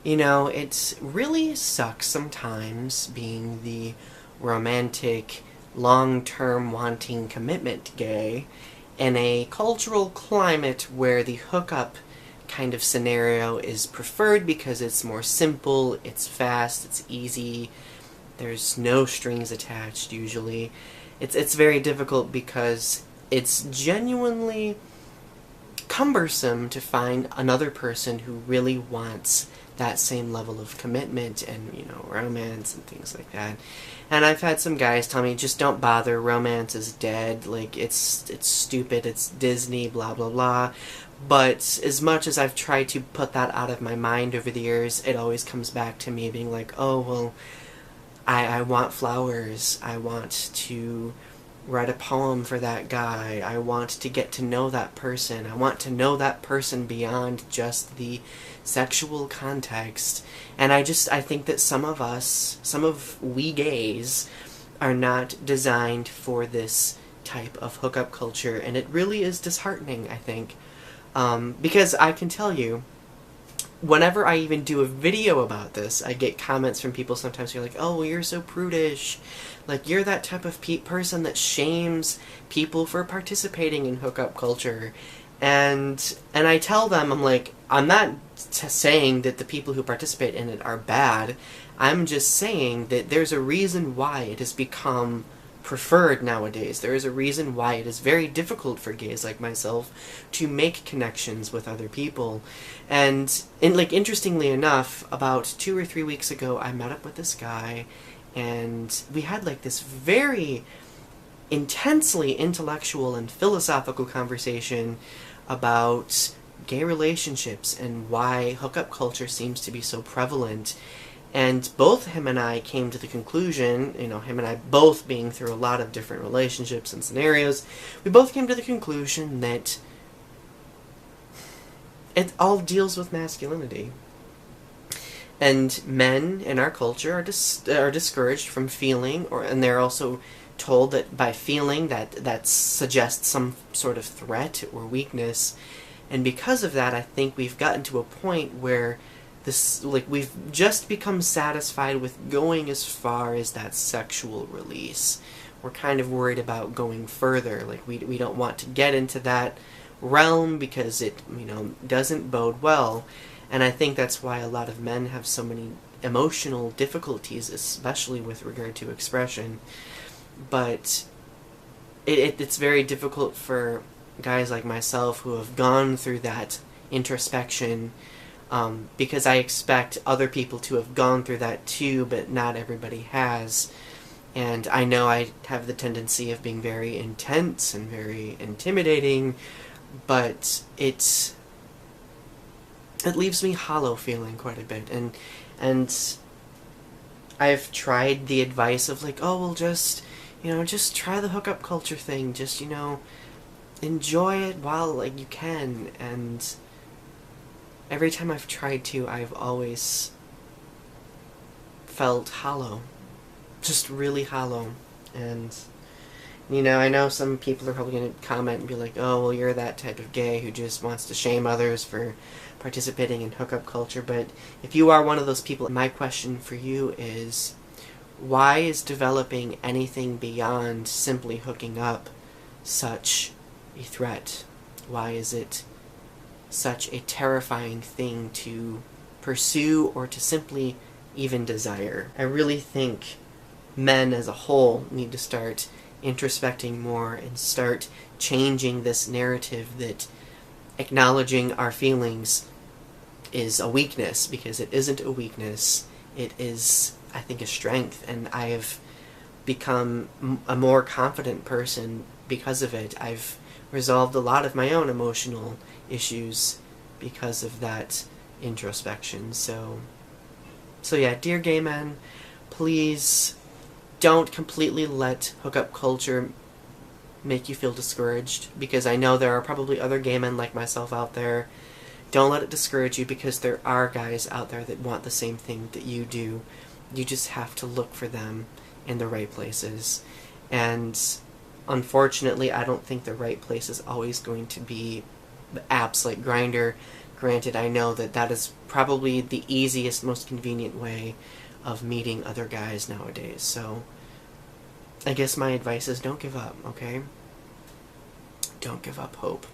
You know, it really sucks sometimes being the romantic, long-term wanting commitment gay in a cultural climate where the hookup kind of scenario is preferred because it's more simple, it's fast, it's easy, there's no strings attached usually. It's very difficult because it's genuinely cumbersome to find another person who really wants that same level of commitment and, you know, romance and things like that. And I've had some guys tell me, just don't bother, romance is dead, like, it's stupid, it's Disney, blah blah blah. But as much as I've tried to put that out of my mind over the years, it always comes back to me being like, oh, well, I want flowers, I want to write a poem for that guy, I want to get to know that person, I want to know that person beyond just the sexual context. And I think that some of we gays are not designed for this type of hookup culture, and it really is disheartening, I think. Because I can tell you, whenever I even do a video about this, I get comments from people sometimes who are like, oh, well, you're so prudish. Like, you're that type of person that shames people for participating in hookup culture. And I tell them, I'm like, I'm not saying that the people who participate in it are bad. I'm just saying that there's a reason why it has become preferred nowadays. There is a reason why it is very difficult for gays like myself to make connections with other people. And like, interestingly enough, about 2 or 3 weeks ago, I met up with this guy, and we had like this very intensely intellectual and philosophical conversation about gay relationships and why hookup culture seems to be so prevalent. And both him and I came to the conclusion, you know, him and I both being through a lot of different relationships and scenarios, we both came to the conclusion that it all deals with masculinity. And men in our culture are discouraged from feeling, and they're also told that by feeling that suggests some sort of threat or weakness. And because of that, I think we've gotten to a point where we've just become satisfied with going as far as that sexual release. We're kind of worried about going further. Like, we don't want to get into that realm because it, you know, doesn't bode well. And I think that's why a lot of men have so many emotional difficulties, especially with regard to expression. But it's very difficult for guys like myself who have gone through that introspection, because I expect other people to have gone through that too, but not everybody has. And I know I have the tendency of being very intense and very intimidating, but it leaves me hollow feeling quite a bit. And I've tried the advice of like, oh, well, just try the hookup culture thing, just, you know, enjoy it while, like, you can. And every time I've tried to, I've always felt hollow. Just really hollow. And, you know, I know some people are probably going to comment and be like, oh, well, you're that type of gay who just wants to shame others for participating in hookup culture. But if you are one of those people, my question for you is, why is developing anything beyond simply hooking up such a threat? Why is it such a terrifying thing to pursue or to simply even desire? I really think men as a whole need to start introspecting more and start changing this narrative that acknowledging our feelings is a weakness, because it isn't a weakness. It is, I think, a strength, and I have become a more confident person because of it. I've resolved a lot of my own emotional issues because of that introspection. So yeah, dear gay men, please don't completely let hookup culture make you feel discouraged, because I know there are probably other gay men like myself out there. Don't let it discourage you, because there are guys out there that want the same thing that you do. You just have to look for them in the right places. And unfortunately, I don't think the right place is always going to be apps like Grindr, Granted, I know that that is probably the easiest, most convenient way of meeting other guys nowadays, so I guess my advice is don't give up, okay? Don't give up hope.